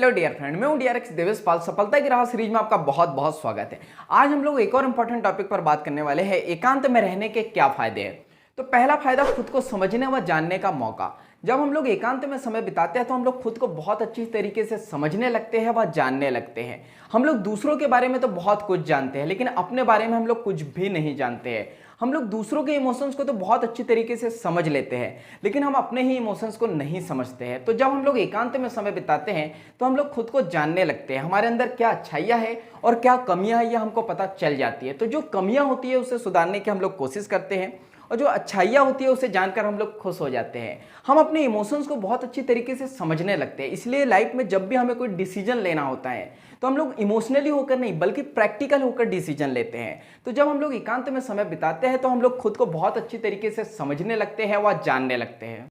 Hello dear friend, मैं हूं DRX Devesh पाल। सफलता की राह सीरीज में आपका बहुत बहुत स्वागत है। आज हम लोग एक और इंपॉर्टेंट टॉपिक पर बात करने वाले हैं, एकांत में रहने के क्या फायदे हैं। तो पहला फायदा, खुद को समझने व जानने का मौका। जब हम लोग एकांत में समय बिताते हैं तो हम लोग खुद को बहुत अच्छी तरीके से समझने लगते हैं व जानने लगते हैं। हम लोग दूसरों के बारे में तो बहुत कुछ जानते हैं, लेकिन अपने बारे में हम लोग कुछ भी नहीं जानते हैं। हम लोग दूसरों के इमोशंस को तो बहुत अच्छी तरीके से समझ लेते हैं, लेकिन हम अपने ही इमोशंस को नहीं समझते हैं। तो जब हम लोग एकांत में समय बिताते हैं तो हम लोग खुद को जानने लगते हैं। हमारे अंदर क्या अच्छाइयाँ है और क्या कमियाँ है, ये हमको पता चल जाती है। तो जो कमियाँ होती है उसे सुधारने की हम लोग कोशिश करते हैं, और जो अच्छाइयाँ होती है उसे जानकर हम लोग खुश हो जाते हैं। हम अपने इमोशंस को बहुत अच्छी तरीके से समझने लगते हैं। इसलिए लाइफ में जब भी हमें कोई डिसीजन लेना होता है तो हम लोग इमोशनली होकर नहीं बल्कि प्रैक्टिकल होकर डिसीजन लेते हैं। तो जब हम लोग एकांत में समय बिताते हैं तो हम लोग खुद को बहुत अच्छी तरीके से समझने लगते हैं व जानने लगते हैं।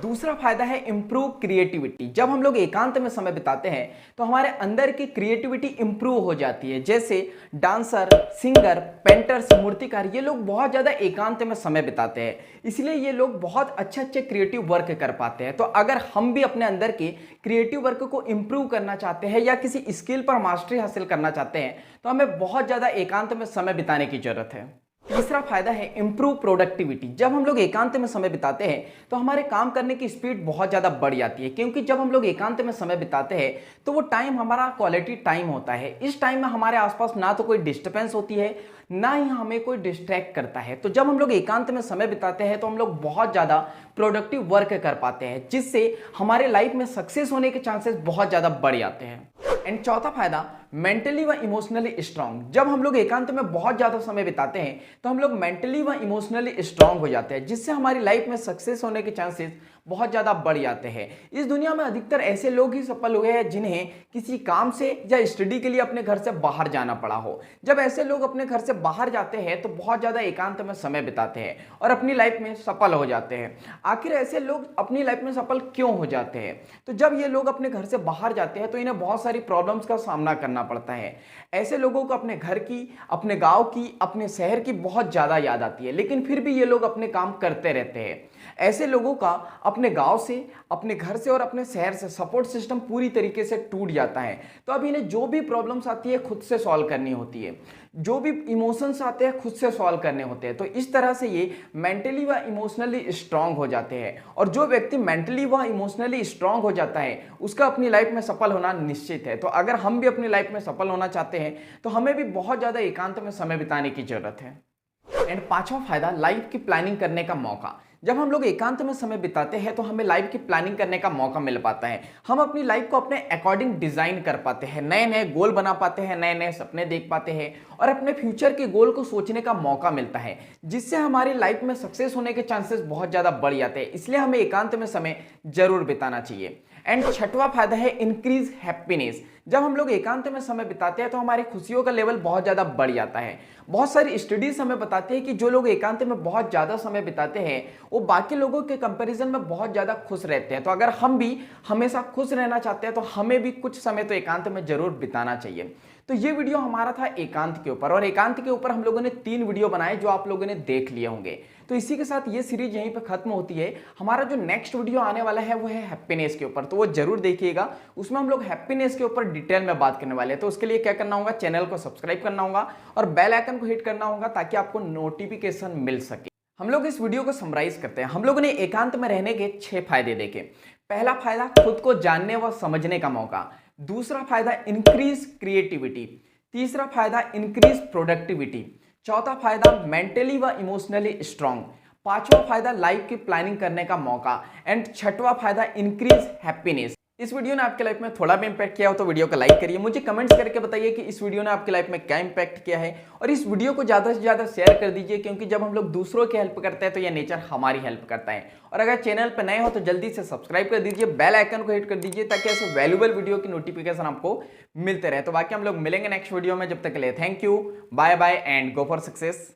दूसरा फायदा है इम्प्रूव क्रिएटिविटी। जब हम लोग एकांत में समय बिताते हैं तो हमारे अंदर की क्रिएटिविटी इम्प्रूव हो जाती है। जैसे डांसर, सिंगर, पेंटर्स, मूर्तिकार, ये लोग बहुत ज़्यादा एकांत में समय बिताते हैं, इसलिए ये लोग बहुत अच्छे क्रिएटिव वर्क कर पाते हैं। तो अगर हम भी अपने अंदर के क्रिएटिव वर्क को इम्प्रूव करना चाहते हैं या किसी स्किल पर मास्टरी हासिल करना चाहते हैं तो हमें बहुत ज़्यादा एकांत में समय बिताने की जरूरत है। तीसरा फायदा है इंप्रूव प्रोडक्टिविटी। जब हम लोग एकांत में समय बिताते हैं तो हमारे काम करने की स्पीड बहुत ज़्यादा बढ़ जाती है, क्योंकि जब हम लोग एकांत में समय बिताते हैं तो वो टाइम हमारा क्वालिटी टाइम होता है। इस टाइम में हमारे आसपास ना तो कोई डिस्टर्बेंस होती है, ना ही हमें कोई डिस्ट्रैक्ट करता है। तो जब हम लोग एकांत में समय बिताते हैं तो हम लोग बहुत ज़्यादा प्रोडक्टिव वर्क कर पाते हैं, जिससे हमारे लाइफ में सक्सेस होने के चांसेस बहुत ज़्यादा बढ़ जाते हैं। एंड चौथा फायदा, मेंटली व इमोशनली स्ट्रांग। जब हम लोग एकांत में बहुत ज़्यादा समय बिताते हैं तो हम लोग मेंटली व इमोशनली स्ट्रांग हो जाते हैं, जिससे हमारी लाइफ में सक्सेस होने के चांसेस बहुत ज़्यादा बढ़ जाते हैं। इस दुनिया में अधिकतर ऐसे लोग ही सफल हुए हैं जिन्हें किसी काम से या स्टडी के लिए अपने घर से बाहर जाना पड़ा हो। जब ऐसे लोग अपने घर से बाहर जाते हैं तो बहुत ज़्यादा एकांत में समय बिताते हैं और अपनी लाइफ में सफल हो जाते हैं। आखिर ऐसे लोग अपनी लाइफ में सफल क्यों हो जाते हैं? तो जब ये लोग अपने घर से बाहर जाते हैं तो इन्हें बहुत सारी प्रॉब्लम्स का सामना करना पड़ता है। ऐसे लोगों को अपने घर की, अपने गाँव की, अपने शहर की बहुत ज़्यादा याद आती है, लेकिन फिर भी ये लोग अपने काम करते रहते हैं। ऐसे लोगों का अपने गांव से, अपने घर से और अपने शहर से सपोर्ट सिस्टम पूरी तरीके से टूट जाता है। तो अब इन्हें जो भी प्रॉब्लम्स आती है खुद से सॉल्व करनी होती है, जो भी इमोशंस आते हैं खुद से सॉल्व करने होते हैं। तो इस तरह से ये मेंटली व इमोशनली स्ट्रांग हो जाते हैं, और जो व्यक्ति मेंटली व इमोशनली स्ट्रांग हो जाता है उसका अपनी लाइफ में सफल होना निश्चित है। तो अगर हम भी अपनी लाइफ में सफल होना चाहते हैं तो हमें भी बहुत ज़्यादा एकांत में समय बिताने की जरूरत है। एंड पांचवा फायदा, लाइफ की प्लानिंग करने का मौका। जब हम लोग एकांत में समय बिताते हैं तो हमें लाइफ की प्लानिंग करने का मौका मिल पाता है। हम अपनी लाइफ को अपने अकॉर्डिंग डिजाइन कर पाते हैं, नए नए गोल बना पाते हैं, नए नए सपने देख पाते हैं और अपने फ्यूचर के गोल को सोचने का मौका मिलता है, जिससे हमारी लाइफ में सक्सेस होने के चांसेस बहुत ज़्यादा बढ़ जाते हैं। इसलिए हमें एकांत में समय जरूर बिताना चाहिए। एंड छठवां फायदा है इंक्रीज हैप्पीनेस। जब हम लोग एकांत में समय बिताते हैं तो हमारी खुशियों का लेवल बहुत ज़्यादा बढ़ जाता है। बहुत सारी स्टडीज हमें बताती है कि जो लोग एकांत में बहुत ज़्यादा समय बिताते हैं वो बाकी लोगों के कंपैरिजन में बहुत ज़्यादा खुश रहते हैं। तो अगर हम भी हमेशा खुश रहना चाहते हैं तो हमें भी कुछ समय तो एकांत में जरूर बिताना चाहिए। तो ये वीडियो हमारा था एकांत के ऊपर, और एकांत के ऊपर हम लोगों ने 3 वीडियो बनाए जो आप लोगों ने देख लिए होंगे। तो इसी के साथ ये सीरीज यहीं पर खत्म होती है। हमारा जो नेक्स्ट वीडियो आने वाला है वो है हैप्पीनेस के ऊपर, तो वो जरूर देखिएगा। उसमें हम लोग हैप्पीनेस के ऊपर डिटेल में बात करने वाले हैं। तो उसके लिए क्या करना होगा, चैनल को सब्सक्राइब करना होगा और बेल आइकन को हिट करना होगा ताकि आपको नोटिफिकेशन मिल सके। हम लोग इस वीडियो को समराइज करते हैं। हम लोगों ने एकांत में रहने के 6 फायदे देखे। पहला फायदा, खुद को जानने व समझने का मौका। दूसरा फायदा, इंक्रीज क्रिएटिविटी। तीसरा फायदा, इंक्रीज प्रोडक्टिविटी। चौथा फायदा, मेंटली व इमोशनली स्ट्रांग। पांचवा फायदा, लाइफ की प्लानिंग करने का मौका। एंड छठवां फायदा, इंक्रीज हैप्पीनेस। इस वीडियो ने आपकी लाइफ में थोड़ा भी इंपैक्ट किया हो तो वीडियो को लाइक करिए। मुझे कमेंट्स करके बताइए कि इस वीडियो ने आपकी लाइफ में क्या इंपैक्ट किया है, और इस वीडियो को ज़्यादा से ज़्यादा शेयर कर दीजिए, क्योंकि जब हम लोग दूसरों की हेल्प करते हैं तो यह नेचर हमारी हेल्प करता है। और अगर चैनल पर नए हो तो जल्दी से सब्सक्राइब कर दीजिए, बेल आइकन को हिट कर दीजिए ताकि ऐसे वैल्यूबल वीडियो की नोटिफिकेशन आपको मिलते रहे। तो बाकी हम लोग मिलेंगे नेक्स्ट वीडियो में। जब तक के लिए thank you, bye bye and go for success.